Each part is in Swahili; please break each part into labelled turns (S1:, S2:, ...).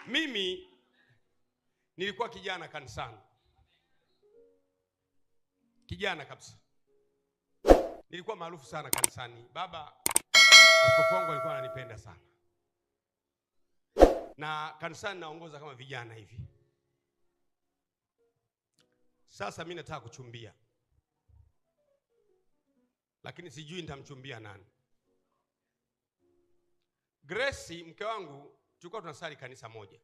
S1: Mimi nilikuwa kijana kanisani. Kijana kabisa. Nilikuwa maarufu sana kanisani. Baba askofu wangu alikuwa ananipenda sana. Na kanisani naongoza kama vijana hivi. Sasa mimi nataka kuchumbia. Lakini sijui nitamchumbia nani. Grace mke wangu tulikuwa tunasali kanisa moja.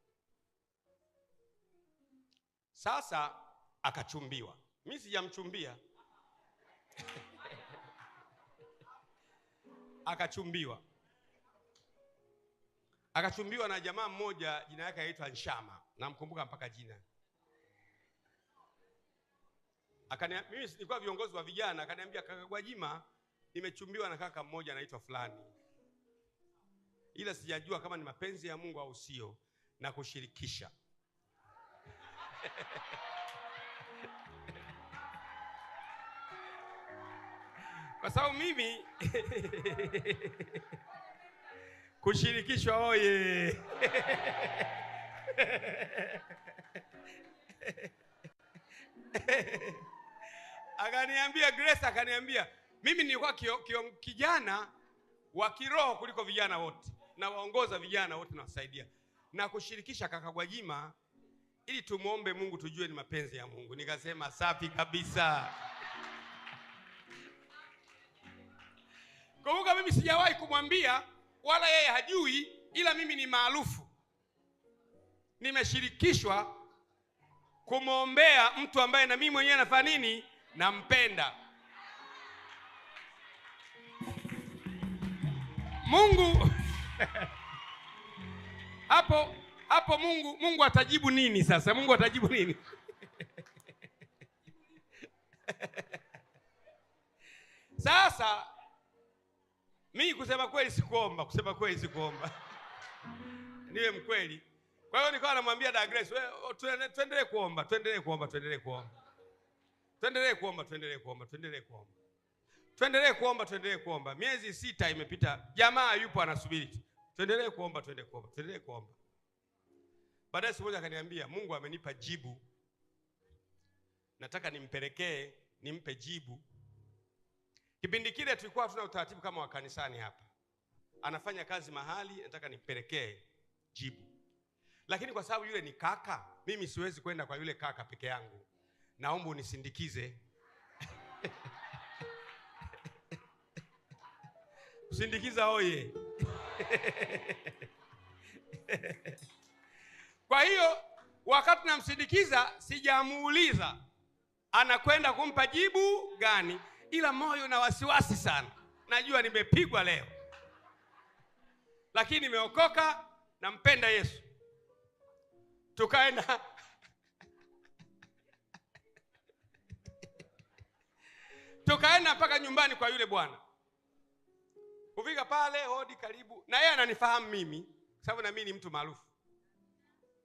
S1: Sasa akachumbiwa. Mimi sijamchumbia. Akachumbiwa. Akachumbiwa na jamaa mmoja, jina yake anaitwa Nshama. Namkumbuka mpaka jina. Mimi nilikuwa viongozi wa vijana, akaniambia kaka Gwajima, nimechumbiwa na kaka mmoja anaitwa fulani. Ila sijajua kama ni mapenzi ya Mungu au sio, na kushirikisha. Kwa sababu mimi kushirikishwa oye. Akaniambia Grace, akaniambia mimi nilikuwa kijana wa kiroho kuliko vijana wote, na waongoza vijana wote na wasaidia, na kushirikisha kaka Gwajima ili tumuombe Mungu tujue ni mapenzi ya Mungu. Nikasema safi kabisa. Kumbuka mimi sijawahi kumwambia wala yeye hajui, ila mimi ni maarufu. Nimeshirikishwa kumwombea mtu ambaye na mimi mwenyewe nafanya nini? Nampenda. Mungu hapo Mungu atajibu nini sasa? Mungu atajibu nini? Sasa mimi kusema kweli sikuomba. Niwe mkweli. Kwa hiyo nikawa namwambia da Grace, wewe tuendelee kuomba. Miezi 6 imepita. Jamaa yupo anasubiri. Tuendelee kuomba. Baadaye siku moja akaniambia Mungu amenipa jibu. Nataka nimpe jibu. Kipindi kile tulikuwa tuna utaratibu kama wa kanisani hapa. Anafanya kazi mahali, nataka nimpelekee jibu. Lakini kwa sababu yule ni kaka, mimi siwezi kwenda kwa yule kaka peke yangu. Naomba unisindikize. Usindikiza oye. Kwa hiyo wakati namsindikiza sijamuuliza anakwenda kumpa jibu gani, ila moyo na wasiwasi sana. Najua nimepigwa leo, lakini nimeokoka, nampenda Yesu. Tukaenda mpaka nyumbani kwa yule bwana. Kufika pale, hodi karibu. Na yeye ananifahamu mimi, sababu na mimi ni mtu maarufu.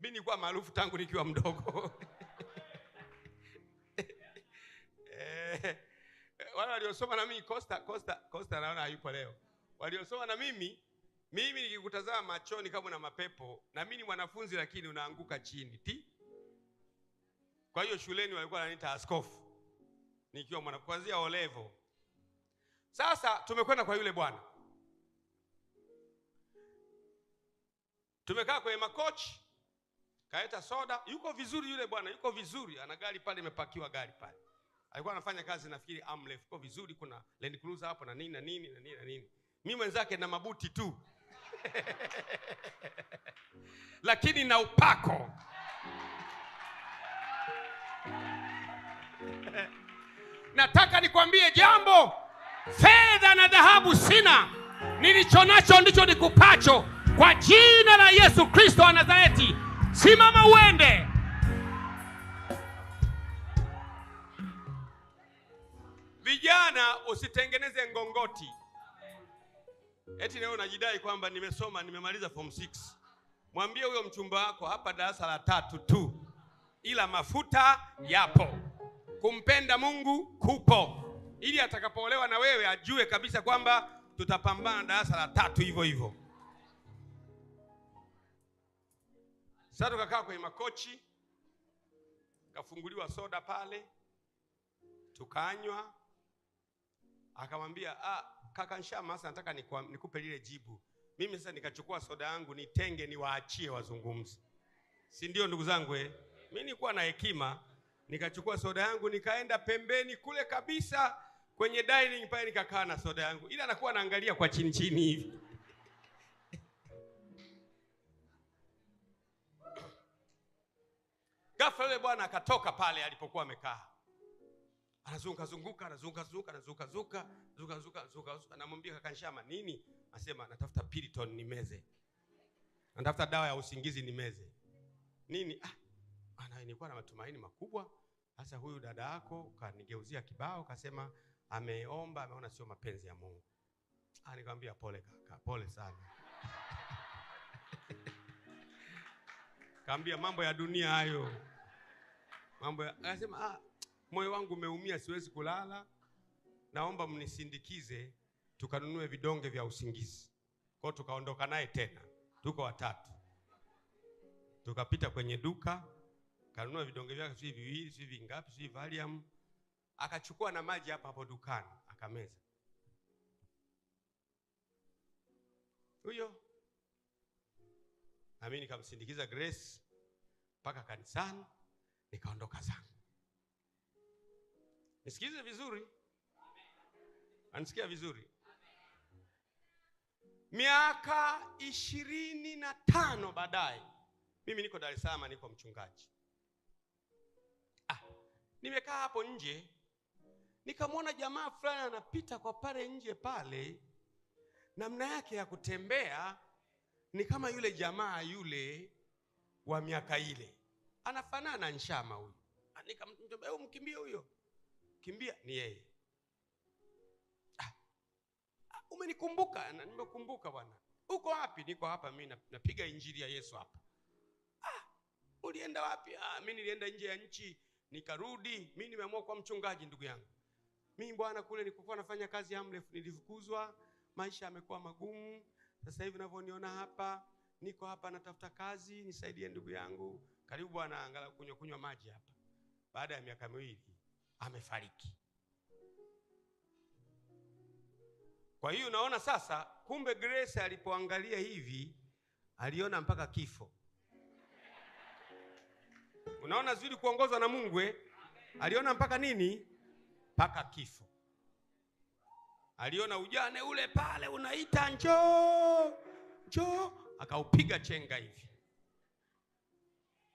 S1: Mimi nilikuwa maarufu tangu nikiwa mdogo. Wale waliosoma na mimi Costa naona hayupo leo. Waliosoma na mimi nikikutazama machoni kama una mapepo, na mimi ni mwanafunzi lakini unaanguka chini. Kwa hiyo shuleni walikuwa wananiita askofu. Nikiwa mwanafunzi kuanzia O level. Sasa tumekwenda kwa yule bwana. Tumekaa kwenye makochi. Kaeta soda, yuko vizuri yule bwana, yuko vizuri. Ana gari pale, imepakiwa gari pale. Alikuwa anafanya kazi nafikiri Amlef, yuko vizuri, kuna Land Cruiser hapo na nini. Mimi mwenzake na mabuti tu. Lakini na upako. Nataka nikwambie jambo. Fedha na dhahabu sina, nilichonacho ndicho nikupacho. Kwa jina la Yesu Kristo wa Nazareti, simama uende. Vijana usitengeneze ngongoti. Eti leo unajidai kwamba nimesoma, nimemaliza form 6. Mwambie huyo mchumba wako hapa darasa la 3 tu, ila mafuta yapo. Kumpenda Mungu kupo. Ili atakapoolewa na wewe ajue kabisa kwamba tutapambana darasa la 3 hivyo. Sasa tukakaa kwenye makochi, kafunguliwa soda pale, tukanywa. Akamwambia, kaka Nshama, sasa nataka nikupe lile jibu. Mimi sasa nikachukua soda yangu nitenge niwaachie wazungumzi. Si ndio ndugu zangu Mimi nilikuwa na hekima, nikachukua soda yangu nikaenda pembeni kule kabisa kwenye dining pale, nikakaa na soda yangu. Ila anakuwa anaangalia kwa chini chini hivi. Ghafla yule bwana akatoka pale alipokuwa amekaa. Anazunguka. Anamwambia kaka Nshama, nini? Anasema, natafuta Piriton nimeze. Natafuta dawa ya usingizi nimeze. Nini? Nilikuwa na matumaini makubwa. Sasa huyu dada yako kanigeuzia kibao, kasema ameomba, ameona sio mapenzi ya Mungu. Nikamwambia pole kaka, pole sana. Kaambia mambo ya dunia hayo. Akasema, moyo wangu umeumia, siwezi kulala. Naomba mnisindikize tukanunue vidonge vya usingizi. Kwa tukaondoka naye tena. Tuko watatu. Tukapita kwenye duka, kanunua vidonge vyake sisi viwili, sisi vingapi, sisi Valium. Akachukua na maji hapo dukani, akameza. Huyo. Na mimi nikamsindikiza Grace mpaka kanisani, nikaondoka zangu. Nisikize vizuri. Anisikia vizuri. Miaka 25 baadaye, mimi niko Dar es Salaam, niko mchungaji. Nimekaa hapo nje, nikamwona jamaa fulani anapita kwa pale nje pale. Namna yake ya kutembea ni kama yule jamaa yule wa miaka ile. Anafanana na Nshama huyu. Nikamwambia, mkimbie huyo. Kimbia, ni yeye. Umenikumbuka? Nimekumbuka bwana. Uko wapi? Niko hapa, mimi napiga injili ya Yesu hapa. Ulienda wapi? Mimi nilienda nje ya nchi, nikarudi. Mimi nimeamua kuwa mchungaji ndugu yangu. Mimi bwana kule nilikuwa nafanya kazi ya Amref, nilifukuzwa, maisha yamekuwa magumu. Sasa hivi unavyoniona hapa, niko hapa natafuta kazi, nisaidie ndugu yangu. Karibu bwana, angalau kunywa maji hapa. Baada ya miaka 2 amefariki. Kwa hiyo unaona sasa, kumbe Grace alipoangalia hivi, aliona mpaka kifo. Unaona zuri kuongozwa na Mungu Aliona mpaka nini? Mpaka kifo. Aliona ujane ule pale unaita njoo, akaupiga chenga hivi.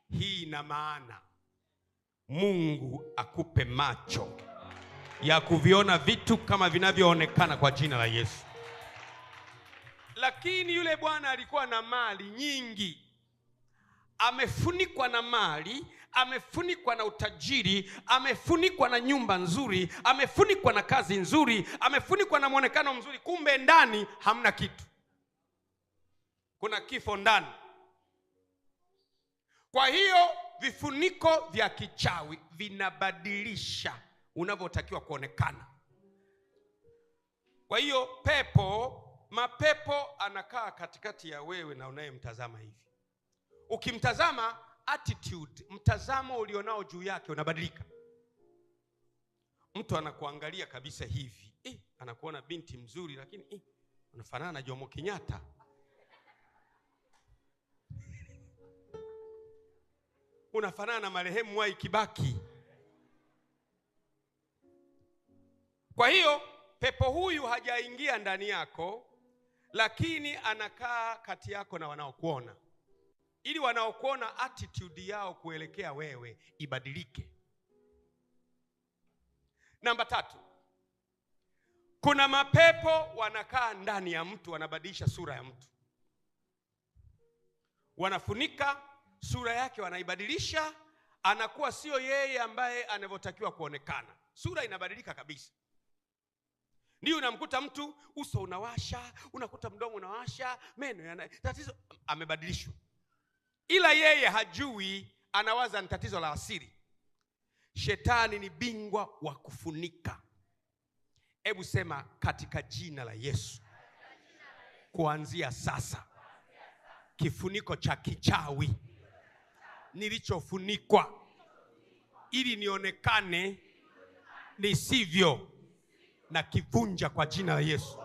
S1: Hii ina maana Mungu akupe macho ya kuviona vitu kama vinavyoonekana kwa jina la Yesu. Lakini yule bwana alikuwa na mali nyingi. Amefunikwa na mali, amefunikwa na utajiri, amefunikwa na nyumba nzuri, amefunikwa na kazi nzuri, amefunikwa na muonekano mzuri. Kumbe ndani hamna kitu. Kuna kifo ndani. Kwa hiyo vifuniko vya kichawi vinabadilisha unavyotakiwa kuonekana. Kwa hiyo mapepo anakaa katikati ya wewe na unayemtazama hivi. Ukimtazama, attitude, mtazamo ulionao juu yake unabadilika. Mtu anakuangalia kabisa hivi, anakuona binti mzuri, lakini unafanana na Jomo Kenyatta. Unafanana na marehemu Mwai Kibaki. Kwa hiyo pepo huyu hajaingia ndani yako, lakini anakaa kati yako na wanaokuona, ili wanaokuona attitude yao kuelekea wewe ibadilike. Namba 3. Kuna mapepo wanakaa ndani ya mtu, wanabadilisha sura ya mtu. Wanafunika sura yake, wanaibadilisha, anakuwa sio yeye ambaye anavyotakiwa kuonekana. Sura inabadilika kabisa. Ndio unamkuta mtu uso unawasha, unakuta mdomo unawasha, meno yana tatizo, amebadilishwa. Ila yeye hajui, anawaza ni tatizo la asili. Shetani ni bingwa wa kufunika. Hebu sema, katika jina la Yesu, kuanzia sasa kifuniko cha kichawi nilichofunikwa ili nionekane nisivyo, na kivunja kwa jina la Yesu.